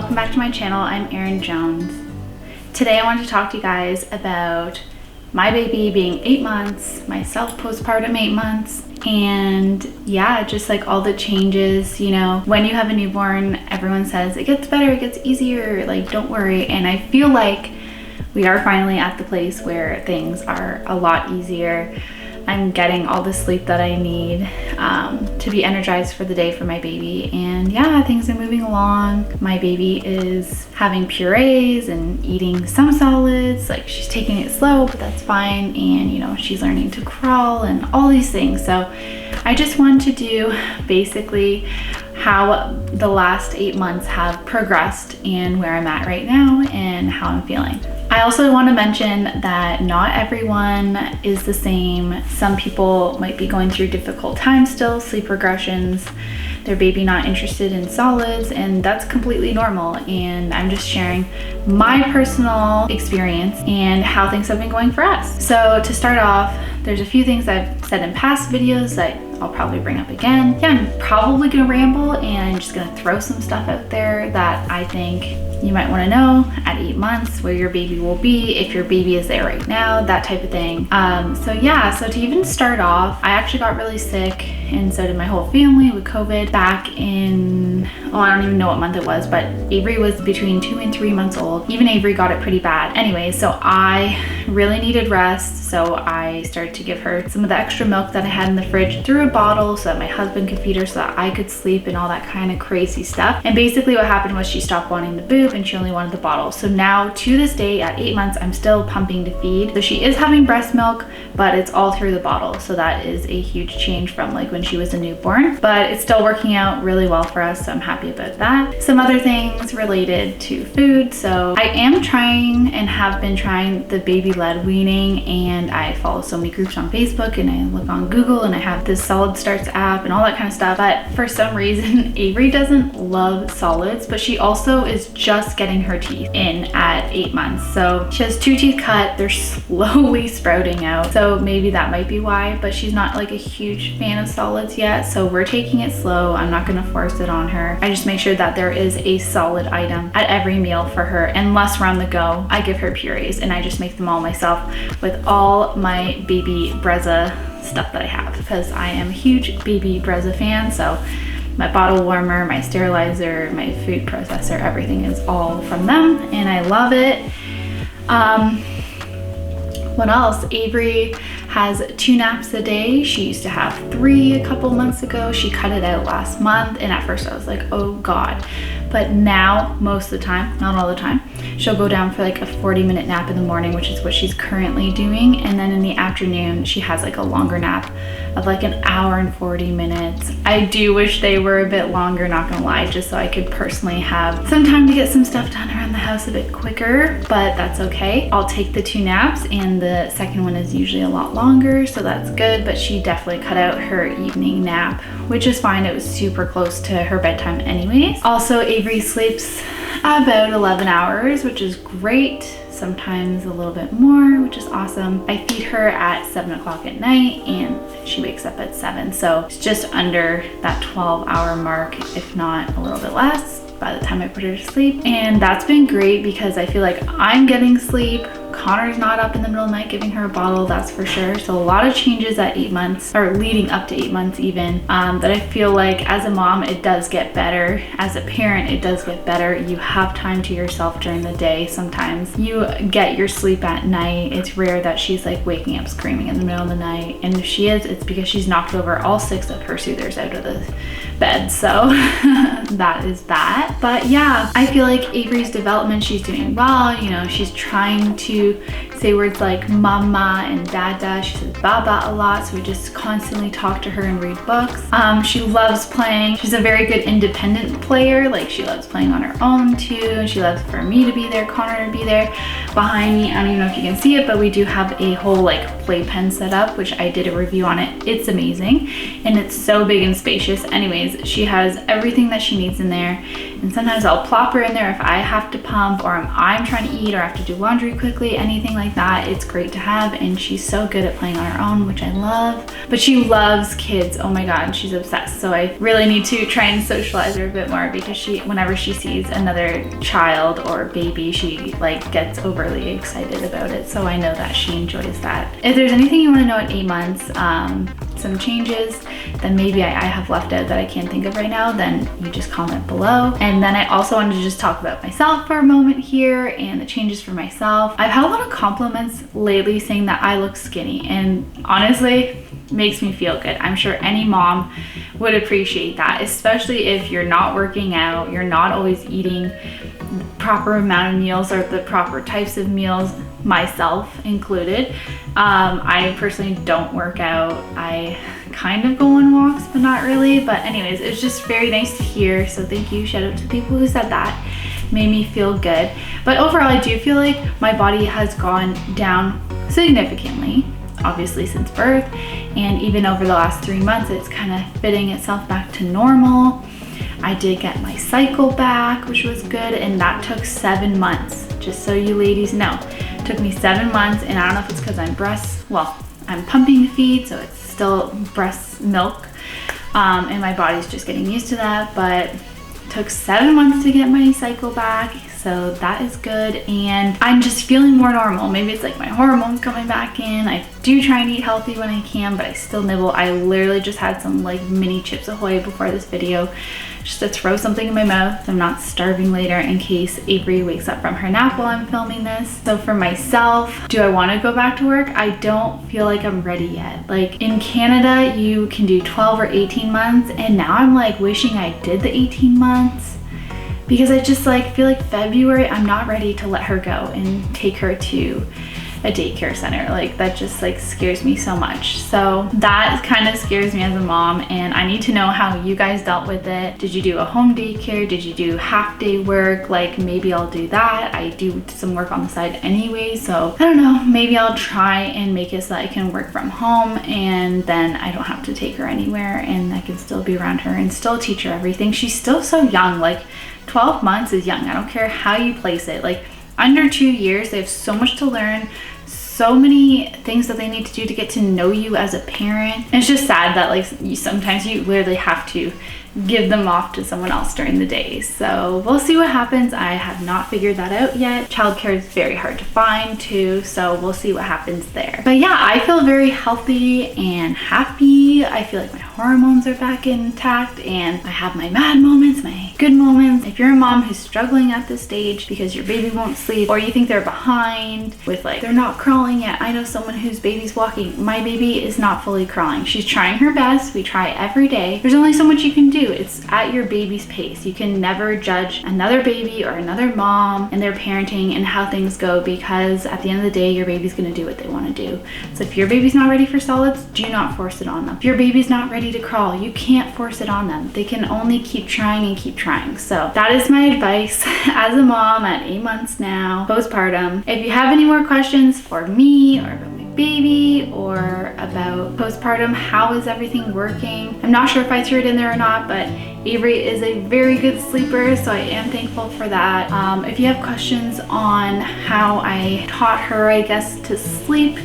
welcome back to my channel. I'm Erin Jones. Today I wanted to talk to you guys about my baby being 8 months, myself postpartum 8 months, and yeah, just like all the changes. You know, when you have a newborn, everyone says it gets better, it gets easier, like don't worry. And I feel like we are finally at the place where things are a lot easier. I'm getting all the sleep that I need to be energized for the day for my baby. And yeah, things are moving along. My baby is having purees and eating some solids. Like, she's taking it slow, but that's fine. And you know, she's learning to crawl and all these things. So I just want to do basically how the last 8 months have progressed and where I'm at right now and how I'm feeling. I also want to mention that not everyone is the same. Some people might be going through difficult times still, sleep regressions, their baby not interested in solids, and that's completely normal. And I'm just sharing my personal experience and how things have been going for us. So to start off, there's a few things I've said in past videos that I'll probably bring up again. Yeah, I'm probably gonna ramble and I'm just gonna throw some stuff out there that I think you might want to know at 8 months, where your baby will be, if your baby is there right now, that type of thing. So yeah, so to even start off, I actually got really sick, and so did my whole family with COVID back in, oh, I don't even know what month it was, but Avery was between 2 and 3 months old. Even Avery got it pretty bad. Anyway, so I really needed rest, so I started to give her some of the extra milk that I had in the fridge through a bottle so that my husband could feed her so that I could sleep and all that kind of crazy stuff. And basically what happened was she stopped wanting the boob and she only wanted the bottle. So now to this day at 8 months, I'm still pumping to feed. So she is having breast milk, but it's all through the bottle. So that is a huge change from like when she was a newborn, but it's still working out really well for us. So I'm happy about that. Some other things related to food. So I am trying and have been trying the baby led weaning, and I follow so many groups on Facebook and I look on Google and I have this Solid Starts app and all that kind of stuff. But for some reason, Avery doesn't love solids, but she also is just getting her teeth in at 8 months. So she has 2 teeth cut, they're slowly sprouting out. So maybe that might be why, but she's not like a huge fan of solids yet. So we're taking it slow. I'm not gonna force it on her. I just make sure that there is a solid item at every meal for her. Unless we're on the go, I give her purees and I just make them all myself with all my baby Brezza stuff that I have, because I am a huge baby Brezza fan. So my bottle warmer, my sterilizer, my food processor, everything is all from them and I love it. What else? Avery has 2 naps a day. She used to have 3 a couple months ago. She cut it out last month, and at first I was like, oh God. But now, most of the time, not all the time, she'll go down for like a 40-minute nap in the morning, which is what she's currently doing. And then in the afternoon, she has like a longer nap of like an hour and 40 minutes. I do wish they were a bit longer, not gonna lie, just so I could personally have some time to get some stuff done around the house a bit quicker, but that's okay. I'll take the 2 naps, and the second one is usually a lot longer, so that's good. But she definitely cut out her evening nap, which is fine. It was super close to her bedtime anyways. Also, Avery sleeps about 11 hours, which is great. Sometimes a little bit more, which is awesome. I feed her at 7 o'clock at night and she wakes up at 7. So it's just under that 12-hour mark, if not a little bit less, by the time I put her to sleep. And that's been great because I feel like I'm getting sleep. Connor's not up in the middle of the night giving her a bottle, that's for sure. So a lot of changes at 8 months, or leading up to 8 months even, that I feel like as a mom, it does get better. As a parent, it does get better. You have time to yourself during the day. Sometimes you get your sleep at night. It's rare that she's like waking up screaming in the middle of the night. And if she is, it's because she's knocked over all 6 of her soothers out of the bed. So that is that. But yeah, I feel like Avery's development, she's doing well. You know, she's trying to say words like mama and dada. She says baba a lot, so we just constantly talk to her and read books. She loves playing. She's a very good independent player. Like, she loves playing on her own too, and she loves for me to be there, Connor to be there. Behind me, I don't even know if you can see it, but we do have a whole like playpen set up, which I did a review on it. It's amazing and it's so big and spacious. Anyways, anyways, she has everything that she needs in there. And sometimes I'll plop her in there if I have to pump, or I'm trying to eat, or have to do laundry quickly, anything like that. It's great to have, and she's so good at playing on her own, which I love. But she loves kids. Oh my God, she's obsessed. So I really need to try and socialize her a bit more, because whenever she sees another child or baby, she like gets overly excited about it. So I know that she enjoys that. If there's anything you want to know at 8 months, some changes that maybe I have left out that I can't think of right now, then you just comment below. And then I also wanted to just talk about myself for a moment here and the changes for myself. I've had a lot of compliments lately saying that I look skinny, and honestly, makes me feel good. I'm sure any mom would appreciate that, especially if you're not working out, you're not always eating the proper amount of meals or the proper types of meals, myself included. I personally don't work out. I kind of go on walks, but not really. But anyways, it's just very nice to hear. So thank you. Shout out to people who said that. Made me feel good. But overall, I do feel like my body has gone down significantly, obviously since birth, and even over the last 3 months, it's kind of fitting itself back to normal. I did get my cycle back, which was good, and that took 7 months, just so you ladies know. It took me 7 months, and I don't know if it's because I'm pumping the feed, so it's still breast milk, and my body's just getting used to that, but it took 7 months to get my cycle back. So that is good, and I'm just feeling more normal. Maybe it's like my hormones coming back in. I do try and eat healthy when I can, but I still nibble. I literally just had some like mini Chips Ahoy before this video, just to throw something in my mouth so I'm not starving later in case Avery wakes up from her nap while I'm filming this. So for myself, do I want to go back to work? I don't feel like I'm ready yet. Like in Canada, you can do 12 or 18 months, and now I'm like wishing I did the 18 months. Because I just like feel like February, I'm not ready to let her go and take her to a daycare center. Like that just like scares me so much. So that kind of scares me as a mom, and I need to know how you guys dealt with it. Did you do a home daycare? Did you do half day work? Like maybe I'll do that. I do some work on the side anyway, so I don't know, maybe I'll try and make it so that I can work from home, and then I don't have to take her anywhere, and I can still be around her and still teach her everything. She's still so young. Like 12 months is young. I don't care how you place it. Like under 2 years, they have so much to learn, so many things that they need to do to get to know you as a parent. And it's just sad that like sometimes you literally have to give them off to someone else during the day. So we'll see what happens. I have not figured that out yet. Childcare is very hard to find too, so we'll see what happens there. But yeah, I feel very healthy and happy. I feel like my hormones are back intact, and I have my mad moments, my good moments. If you're a mom who's struggling at this stage because your baby won't sleep, or you think they're behind with like they're not crawling yet. I know someone whose baby's walking. My baby is not fully crawling. She's trying her best. We try every day. There's only so much you can do. It's at your baby's pace. You can never judge another baby or another mom and their parenting and how things go, because at the end of the day, your baby's gonna do what they wanna do. So if your baby's not ready for solids, do not force it on them. If your baby's not ready to crawl, you can't force it on them. They can only keep trying and keep trying. So that is my advice as a mom at 8 months now, postpartum. If you have any more questions for me or about my baby or about postpartum, how is everything working? I'm not sure if I threw it in there or not, but Avery is a very good sleeper, so I am thankful for that. If you have questions on how I taught her, I guess, to sleep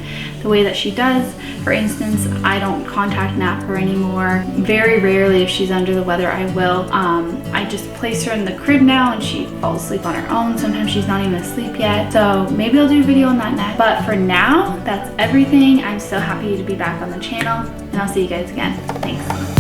the way that she does, for instance, I don't contact nap her anymore. Very rarely, if she's under the weather, I will. I just place her in the crib now and she falls asleep on her own. Sometimes she's not even asleep yet. So maybe I'll do a video on that next. But for now, that's everything. I'm so happy to be back on the channel, and I'll see you guys again. Thanks.